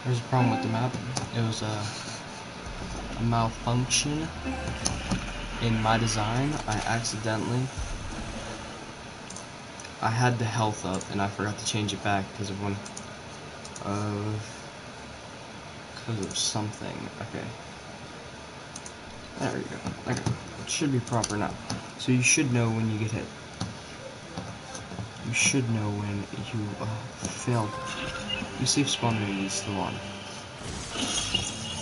There's a problem with the map. It was a malfunction in my design. I had the health up and I forgot to change it back because of something. Okay. There we go. Okay. It should be proper now. So you should know when you get hit. You should know when you failed. You see if spawn immunity is still on.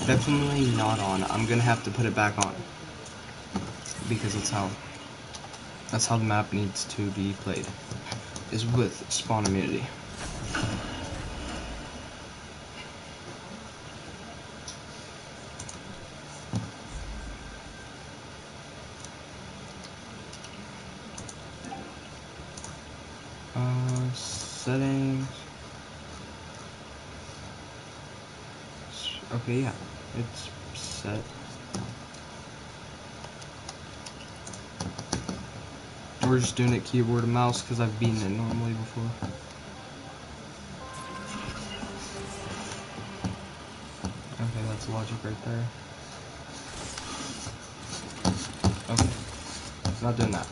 Definitely not on. I'm gonna have to put it back on. Because that's how the map needs to be played. Is with spawn immunity. Settings. Okay, yeah, it's set. We're just doing it keyboard and mouse because I've beaten it normally before. Okay, that's logic right there. Okay, not doing that.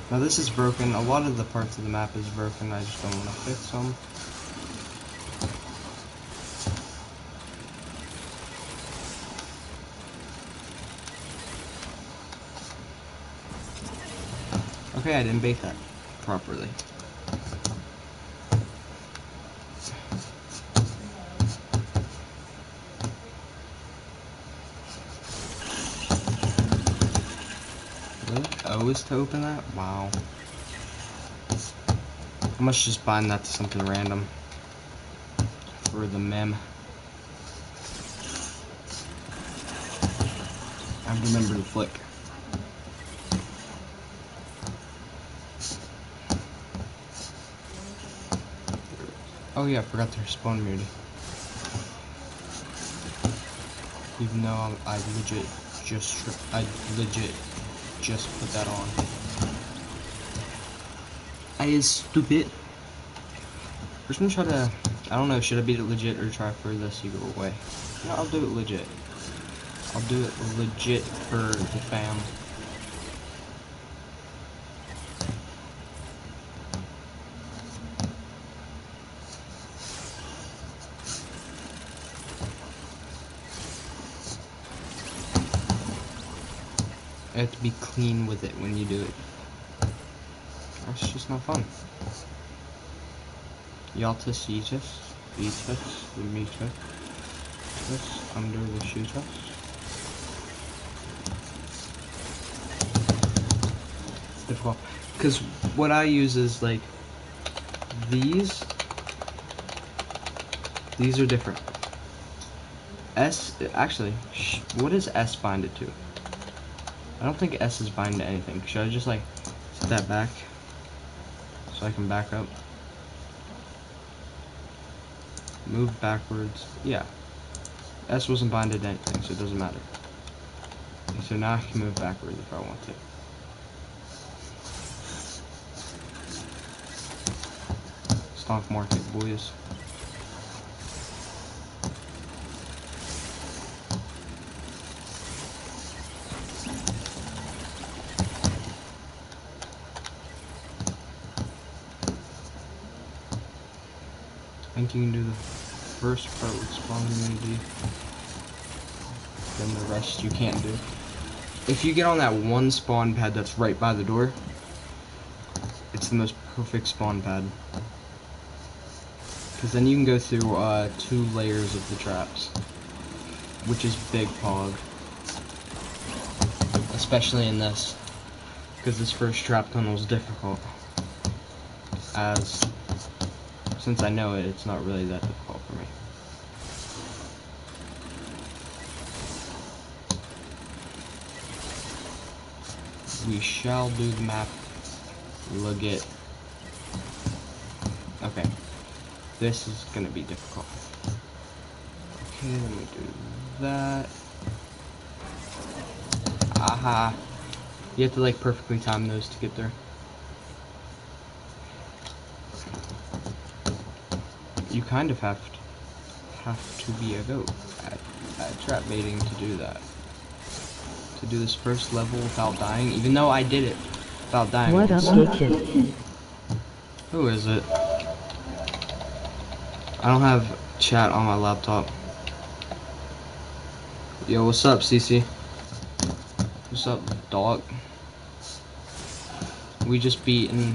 Now this is broken. A lot of the parts of the map is broken. I just don't want to fix them. Okay, I didn't bait that properly. Really? O is to open that? Wow. I must just bind that to something random for the mem. I remember the flick. Oh yeah, I forgot to spawn immunity. Even though I legit just put that on. I is stupid. We're just gonna try to, I don't know, should I beat it legit or try for this you go away? No, I'll do it legit. I'll do it legit for the fam. You have to be clean with it when you do it. That's just not fun. Yaltis, Yeetus, Yeetus, Demetus, this under the shooter. It's difficult. Because what I use is like these are different. Actually, what is S binded to? I don't think S is bind to anything. Should I just like set that back so I can back up? Move backwards. Yeah. S wasn't binded to anything, so it doesn't matter. Okay, so now I can move backwards if I want to. Stock market, boys. I think you can do the first part with spawn immunity, then the rest you can't do. If you get on that one spawn pad that's right by the door, it's the most perfect spawn pad. Because then you can go through 2 layers of the traps, which is big pog. Especially in this, because this first trap tunnel is difficult. Since I know it, it's not really that difficult for me. We shall do the map legit. Okay. This is gonna be difficult. Okay, let me do that. Aha. You have to like perfectly time those to get there. You kind of have to. have to be a goat at trap baiting to do that. To do this first level without dying, even though I did it without dying. What updated? Who is it? I don't have chat on my laptop. Yo, what's up, CC? What's up, dog? We just beaten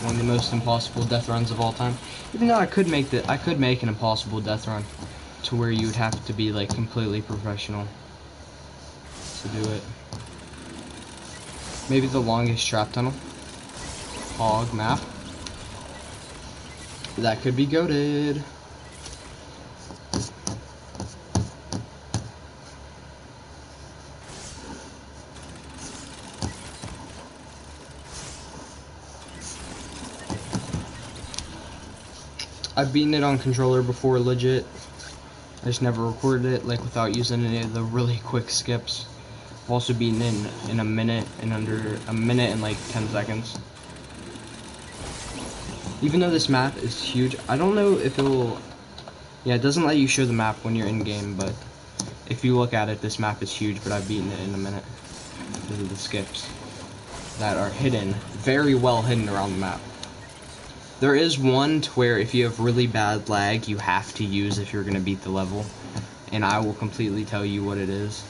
one of the most impossible death runs of all time. Even though I could make an impossible death run to where you would have to be like completely professional to do it. Maybe the longest trap tunnel. Hog map. That could be goated. I've beaten it on controller before, legit. I just never recorded it, like, without using any of the really quick skips. I've also beaten it in a minute, in under a minute and like 10 seconds. Even though this map is huge, I don't know if it will... Yeah, it doesn't let you show the map when you're in-game, but if you look at it, this map is huge, but I've beaten it in a minute because of the skips that are hidden, very well hidden around the map. There is one to where if you have really bad lag, you have to use if you're going to beat the level, and I will completely tell you what it is.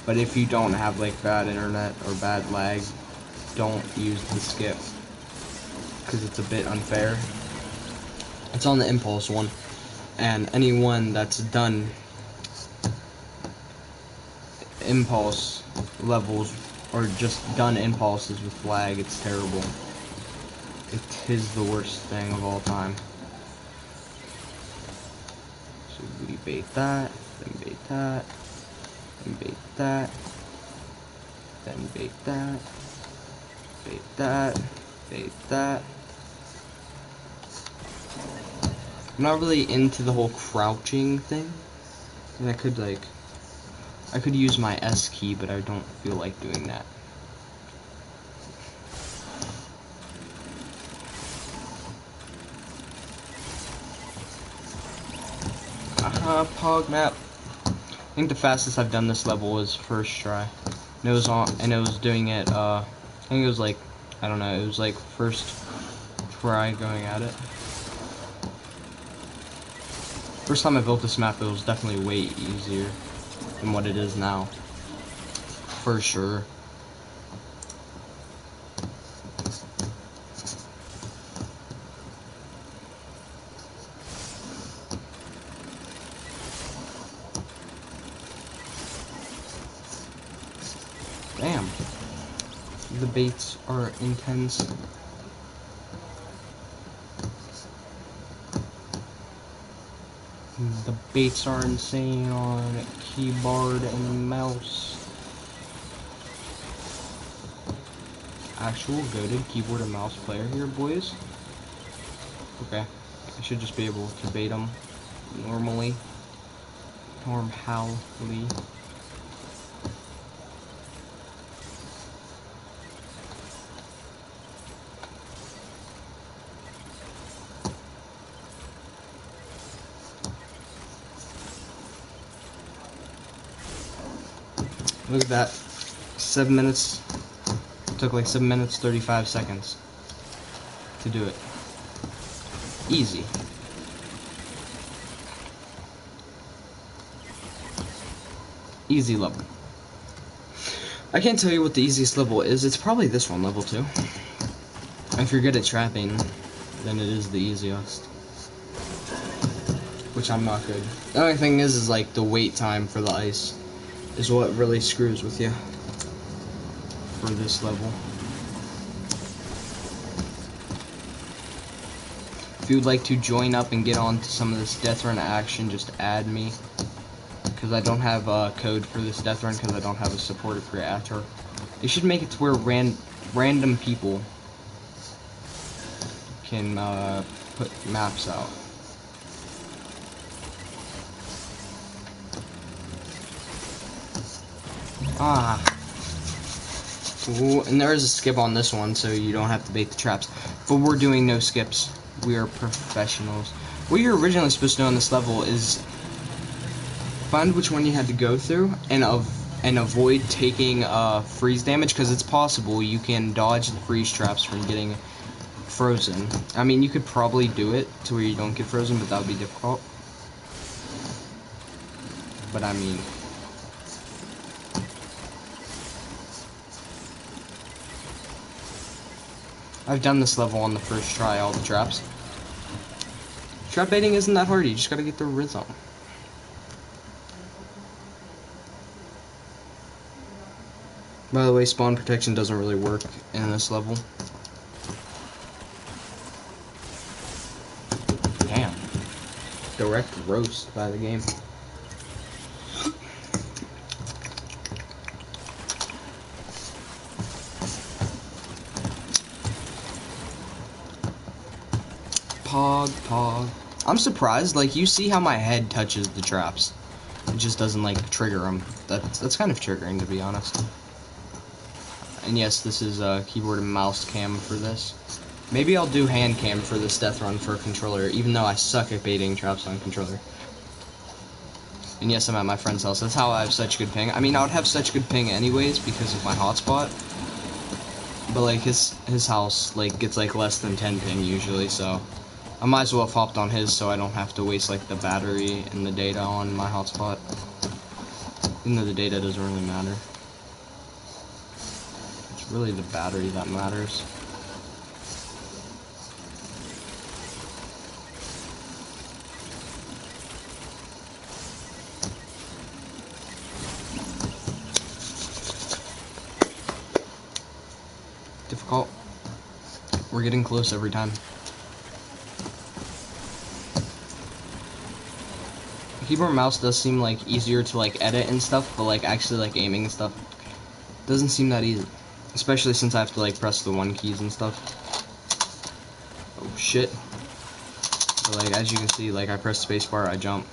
But if you don't have like bad internet or bad lag, don't use the skip, because it's a bit unfair. It's on the Impulse one, and anyone that's done Impulse levels or just done Impulses with lag, it's terrible. It is the worst thing of all time. So we bait that, then bait that, then bait that, then bait that, bait that, bait that. I'm not really into the whole crouching thing. And I could use my S key, but I don't feel like doing that. Pog map. I think the fastest I've done this level was first try. And it was doing it, I think it was like, I don't know, it was like first try going at it. First time I built this map, it was definitely way easier than what it is now. For sure. Damn. The baits are intense. The baits are insane on keyboard and mouse. Actual goated keyboard and mouse player here, boys. Okay. I should just be able to bait them normally. Normally. Look at that. 7 minutes. It took like 7 minutes, 35 seconds to do it. Easy. Easy level. I can't tell you what the easiest level is. It's probably this one, level 2. If you're good at trapping, then it is the easiest. Which I'm not good. The only thing is like the wait time for the ice is what really screws with you for this level. If you would like to join up and get on to some of this death run action, just add me. Because I don't have a code for this death run because I don't have a supported creator. They should make it to where random people can put maps out. Ah. Ooh, and there is a skip on this one, so you don't have to bait the traps. But we're doing no skips. We are professionals. what you're originally supposed to do on this level is find which one you had to go through and avoid taking freeze damage, because it's possible you can dodge the freeze traps from getting frozen. I mean, you could probably do it to where you don't get frozen, but that would be difficult. But I mean, I've done this level on the first try, all the traps. Trap baiting isn't that hard, you just gotta get the rhythm. By the way, spawn protection doesn't really work in this level. Damn. Direct roast by the game. Pog. I'm surprised, like, you see how my head touches the traps. It just doesn't, like, trigger them. That's kind of triggering, to be honest. And yes, this is keyboard and mouse cam for this. Maybe I'll do hand cam for this death run for a controller, even though I suck at baiting traps on controller. And yes, I'm at my friend's house. That's how I have such good ping. I mean, I would have such good ping anyways because of my hotspot. But, like, his house, like, gets, like, less than 10 ping usually, so I might as well have hopped on his so I don't have to waste, like, the battery and the data on my hotspot. Even though the data doesn't really matter. It's really the battery that matters. Difficult. We're getting close every time. Keyboard and mouse does seem like easier to like edit and stuff, but like actually like aiming and stuff doesn't seem that easy. Especially since I have to like press the 1 keys and stuff. Oh shit. So like as you can see, like I press spacebar, I jump.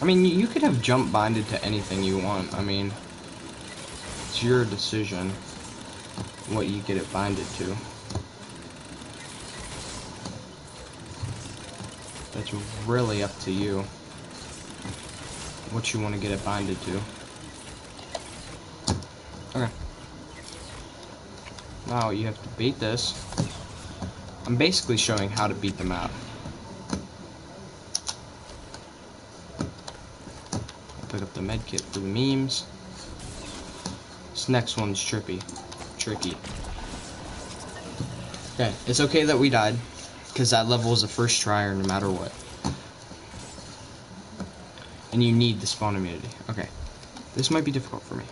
I mean, you could have jump binded to anything you want. I mean, it's your decision what you get it binded to. That's really up to you what you want to get it binded to. Okay. Now you have to beat this. I'm basically showing how to beat the map. Pick up the med kit for the memes. This next one's tricky. Okay, it's okay that we died, because that level is a first tryer no matter what. And you need the spawn immunity. Okay, this might be difficult for me.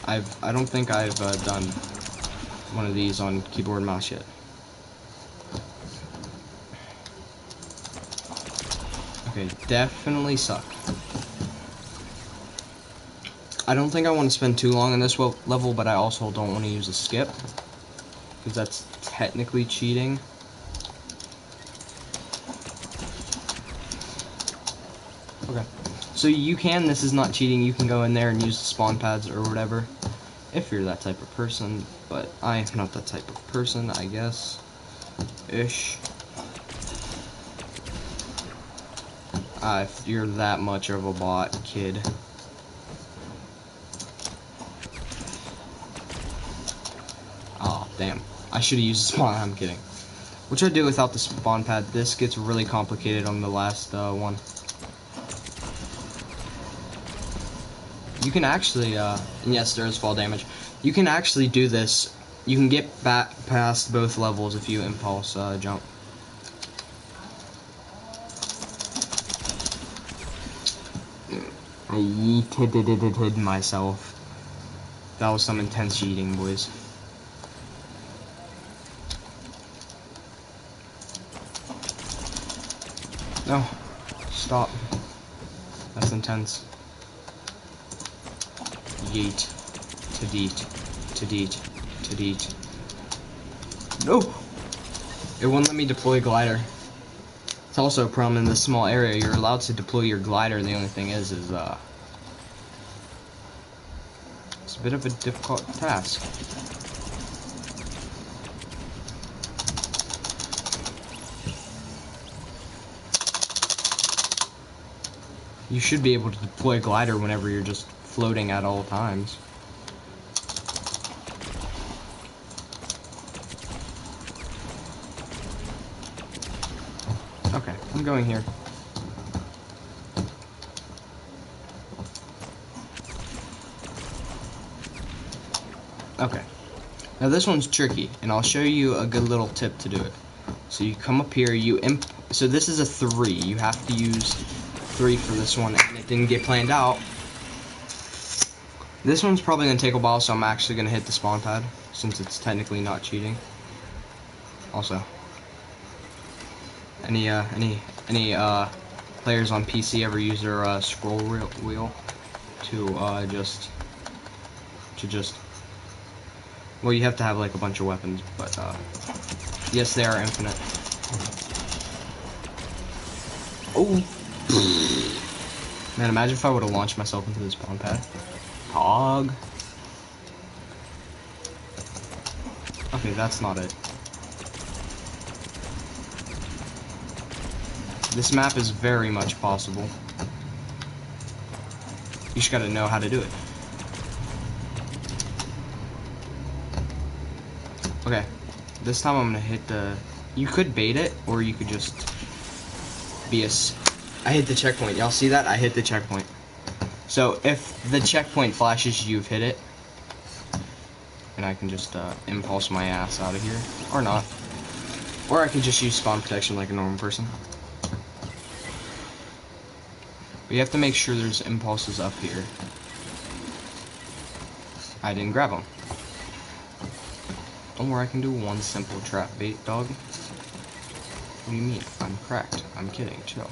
I don't think I've done one of these on keyboard and mouse yet. Okay, definitely suck. I don't think I want to spend too long on this level, but I also don't want to use a skip, because that's technically cheating. Okay, so you can, this is not cheating, you can go in there and use the spawn pads or whatever, if you're that type of person, but I am not that type of person, I guess, ish. If you're that much of a bot, kid. Oh, damn. I should have used the spawn. I'm kidding. What should I do without the spawn pad? This gets really complicated on the last one. You can actually, and yes, there is fall damage. You can actually do this. You can get back past both levels if you impulse jump. I yeeted myself. That was some intense cheating, boys. No, stop. That's intense. Yeet. To deet. To deet. To deet. No! It wouldn't let me deploy glider. It's also a problem in this small area. You're allowed to deploy your glider. The only thing is it's a bit of a difficult task. You should be able to deploy glider whenever you're just floating at all times. Okay, I'm going here. Okay. Now this one's tricky, and I'll show you a good little tip to do it. So you come up here, so this is a 3. You have to use 3 for this one, and it didn't get planned out. This one's probably going to take a while, so I'm actually going to hit the spawn pad, since it's technically not cheating. Also, any players on PC ever use their scroll wheel to just well, you have to have like a bunch of weapons, but yes, they are infinite. Oh man, imagine if I would have launched myself into the spawn pad. Hog. Okay, that's not it. This map is very much possible. You just gotta know how to do it. Okay, this time I'm gonna hit the... You could bait it, or you could just be a... I hit the checkpoint. Y'all see that? I hit the checkpoint. So if the checkpoint flashes, you've hit it. And I can just impulse my ass out of here. Or not. Or I can just use spawn protection like a normal person. But you have to make sure there's impulses up here. I didn't grab them. Don't worry, I can do one simple trap bait, dog. What do you mean? I'm cracked. I'm kidding. Chill.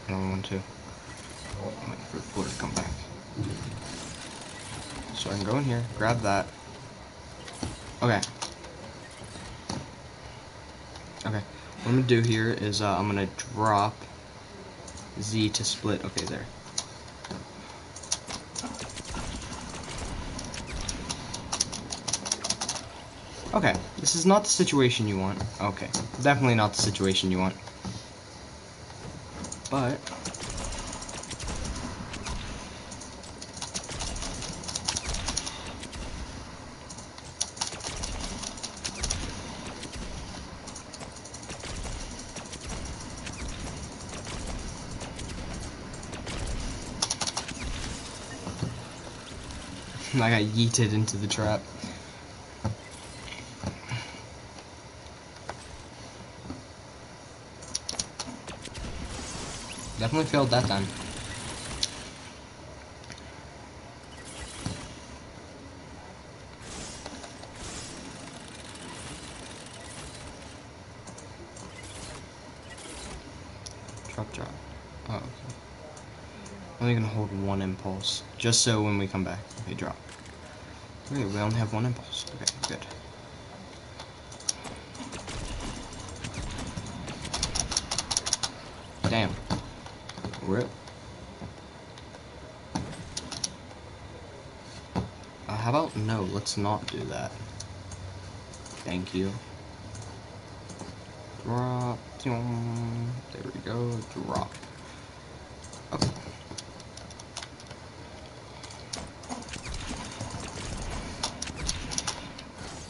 Another one too. I'm waiting for the floor to come back. So I can go in here, grab that. Okay. Okay. What I'm gonna do here is I'm gonna drop Z to split. Okay, there. Okay, this is not the situation you want. Okay, definitely not the situation you want. But I got yeeted into the trap. Definitely failed that time. Drop. Oh, okay. I'm only gonna hold one impulse, just so when we come back, they drop. Okay, we only have one impulse. Okay, good. Damn. Rip. How about no? Let's not do that. Thank you. Drop. There we go. Drop. Okay.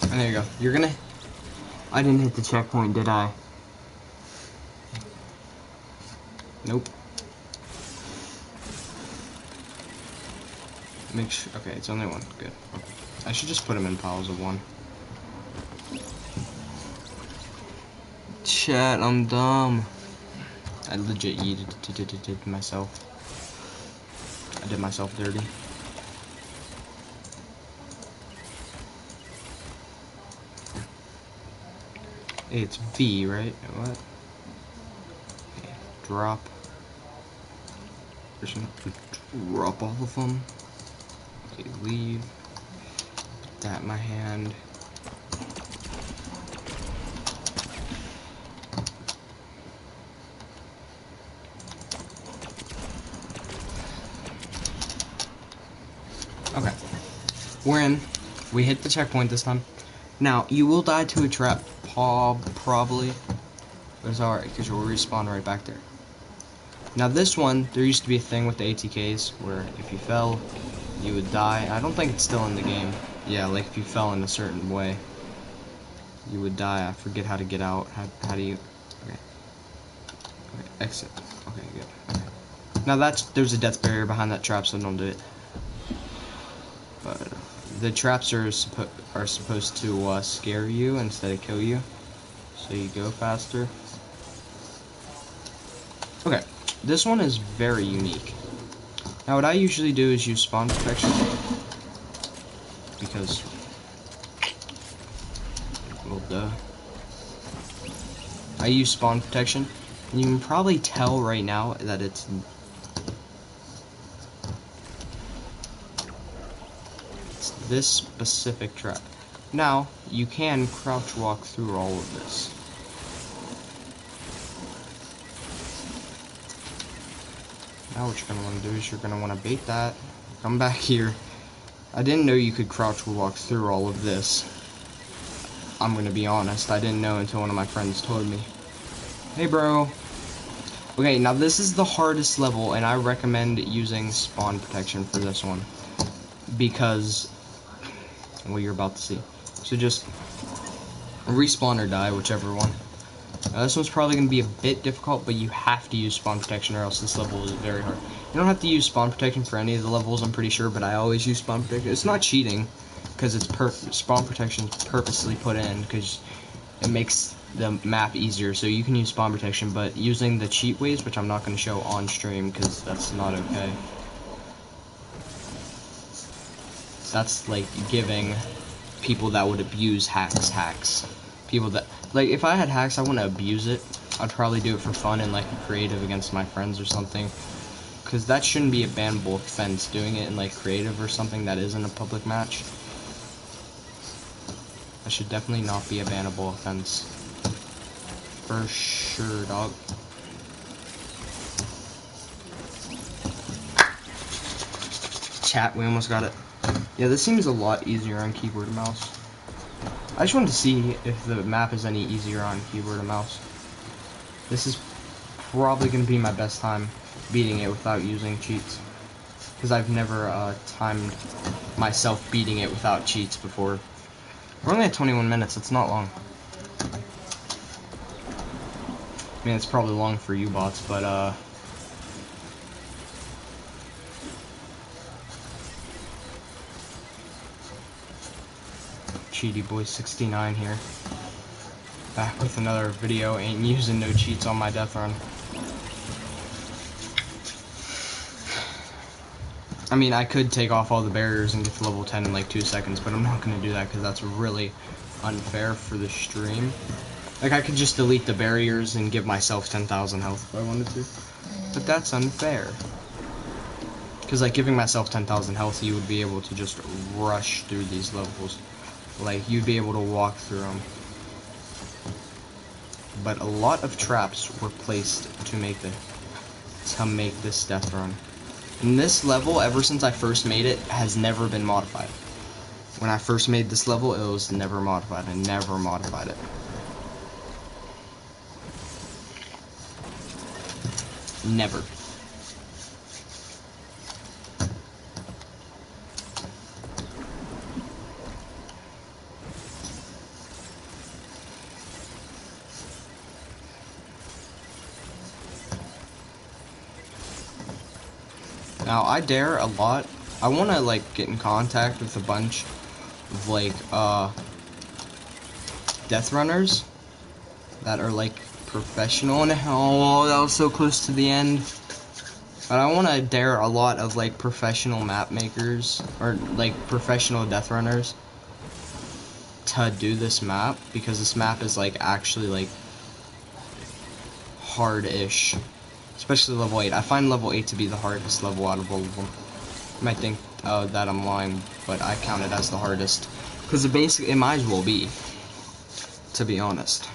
And there you go. You're gonna... I didn't hit the checkpoint, did I? Nope. Make sure... Okay, it's only one. Good. I should just put them in piles of 1. Chat, I'm dumb. I legit yeeted myself. I did myself dirty. Hey, it's V, right? What? Okay, drop. Just drop all of them. Okay, leave. Put that in my hand. Okay. We're in. We hit the checkpoint this time. Now, you will die to a trap, probably. But it's alright, because you'll respawn right back there. Now this one, there used to be a thing with the ATKs where if you fell, you would die. I don't think it's still in the game. Yeah, like if you fell in a certain way, you would die. I forget how to get out. How do you? Okay. Okay, exit. Okay, good. Okay. Now there's a death barrier behind that trap, so don't do it. But the traps are supposed to scare you instead of kill you, so you go faster. Okay, this one is very unique. Now what I usually do is use spawn protection, because, well, duh. I use spawn protection, and you can probably tell right now that it's this specific trap. Now, you can crouch walk through all of this. Now what you're going to want to do is you're going to want to bait that, come back here. I didn't know you could crouch walk through all of this. I'm going to be honest, I didn't know until one of my friends told me. Hey bro. Okay, now this is the hardest level, and I recommend using spawn protection for this one, because what you're about to see. So just respawn or die, whichever one. This one's probably going to be a bit difficult, but you have to use spawn protection or else this level is very hard. You don't have to use spawn protection for any of the levels, I'm pretty sure, but I always use spawn protection. It's not cheating, because it's spawn protection is purposely put in, because it makes the map easier, so you can use spawn protection, but using the cheat ways, which I'm not going to show on stream, because that's not okay. That's like giving people that would abuse hacks. People that, like, if I had hacks, I wouldn't abuse it. I'd probably do it for fun and like a creative against my friends or something. Because that shouldn't be a bannable offense, doing it in like creative or something that isn't a public match. That should definitely not be a bannable offense. For sure, dog. Chat, we almost got it. Yeah, this seems a lot easier on keyboard and mouse. I just wanted to see if the map is any easier on keyboard and mouse. This is probably going to be my best time beating it without using cheats, because I've never timed myself beating it without cheats before. We're only at 21 minutes, it's not long. I mean, it's probably long for you bots, but Cheaty Boy 69 here. Back with another video, ain't using no cheats on my death run. I mean, I could take off all the barriers and get to level 10 in like 2 seconds, but I'm not going to do that because that's really unfair for the stream. Like, I could just delete the barriers and give myself 10,000 health if I wanted to. But that's unfair. Because, like, giving myself 10,000 health, you would be able to just rush through these levels. Like, you'd be able to walk through them. But a lot of traps were placed to make this death run. And this level, ever since I first made it, has never been modified. When I first made this level, it was never modified. I never modified it. Never. Now, I dare a lot. I want to, like, get in contact with a bunch of, like, death runners that are, like, professional. And oh, that was so close to the end. But I want to dare a lot of, like, professional map makers, or, like, professional death runners to do this map, because this map is, like, actually, like, hard-ish. Especially level 8. I find level 8 to be the hardest level out of all of them. You might think that I'm lying, but I count it as the hardest. Because it might as well be, to be honest.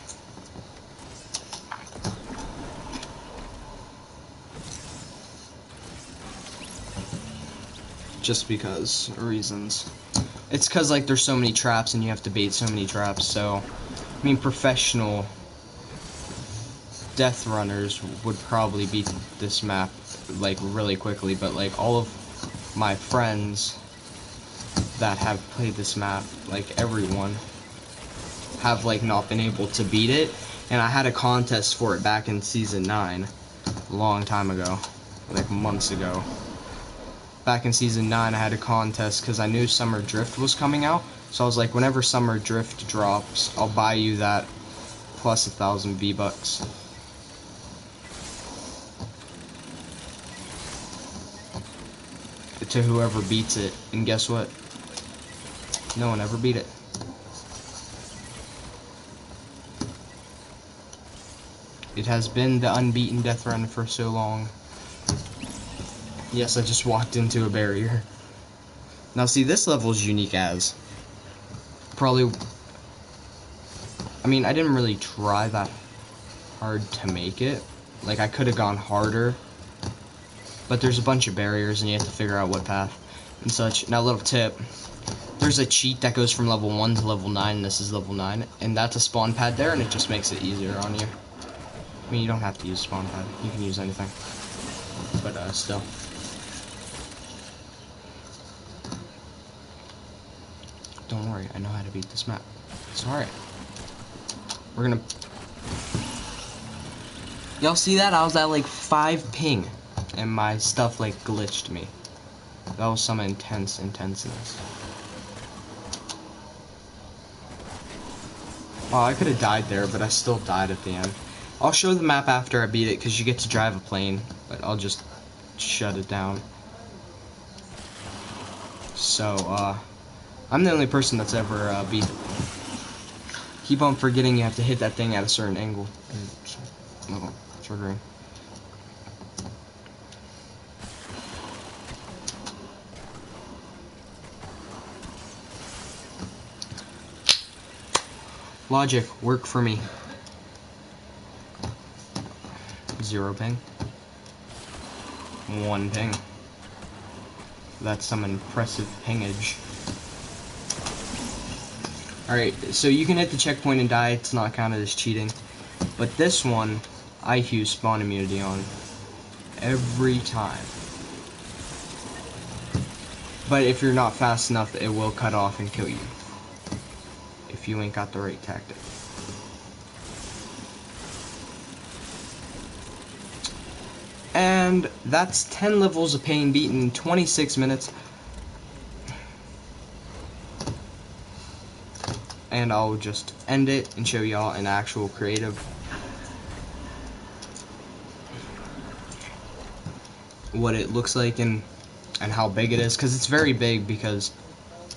Just because reasons. It's because, like, there's so many traps and you have to bait so many traps, so I mean, professional death runners would probably beat this map like really quickly, but like all of my friends that have played this map, like everyone, have like not been able to beat it. And I had a contest for it back in season 9, a long time ago, like months ago. Back in season 9, I had a contest because I knew Summer Drift was coming out. So I was like, whenever Summer Drift drops, I'll buy you that plus 1,000 V-Bucks. To whoever beats it. And guess what? No one ever beat it. It has been the unbeaten death run for so long. Yes, I just walked into a barrier. Now see, this level is unique as. Probably... I mean, I didn't really try that hard to make it. Like, I could have gone harder. But there's a bunch of barriers and you have to figure out what path and such. Now, little tip. There's a cheat that goes from level 1 to level 9, and this is level 9. And that's a spawn pad there, and it just makes it easier on you. I mean, you don't have to use spawn pad. You can use anything. But, still. Don't worry, I know how to beat this map. It's alright. We're gonna... Y'all see that? I was at like 5 ping. And my stuff like glitched me. That was some intenseness. Wow, I could have died there, but I still died at the end. I'll show the map after I beat it, because you get to drive a plane. But I'll just shut it down. So, I'm the only person that's ever beat it. Keep on forgetting you have to hit that thing at a certain angle. Oh, triggering. Logic, work for me. 0 ping. 1 ping. That's some impressive pingage. Alright, so you can hit the checkpoint and die, it's not counted as cheating. But this one, I use spawn immunity on. Every time. But if you're not fast enough, it will cut off and kill you. If you ain't got the right tactic. And that's 10 levels of pain beaten in 26 minutes. And I'll just end it and show y'all an actual creative. What it looks like and how big it is. Because it's very big, because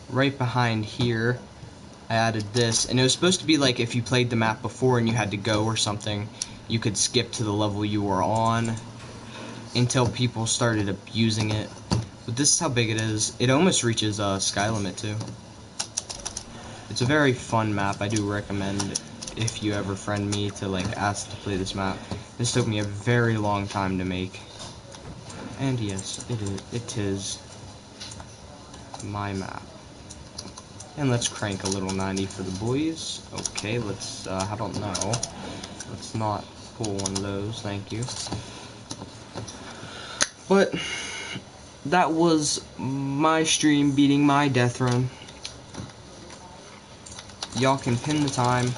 right behind here I added this. And it was supposed to be like if you played the map before and you had to go or something, you could skip to the level you were on until people started abusing it. But this is how big it is. It almost reaches sky limit too. It's a very fun map. I do recommend if you ever friend me to like ask to play this map. This took me a very long time to make. And yes, it is my map. And let's crank a little 90 for the boys. Okay, let's, I don't know. Let's not pull one of those, thank you. But, that was my stream beating my death run. Y'all can pin the time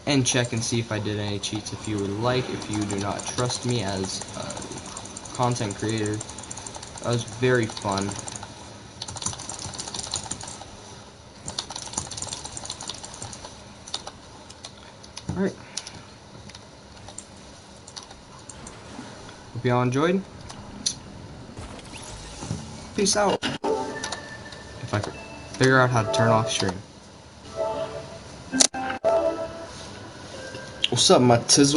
and check and see if I did any cheats if you would like, if you do not trust me as a content creator. That was very fun. Alright. Hope y'all enjoyed. Peace out. If I could figure out how to turn off stream. What's up, my tizzle?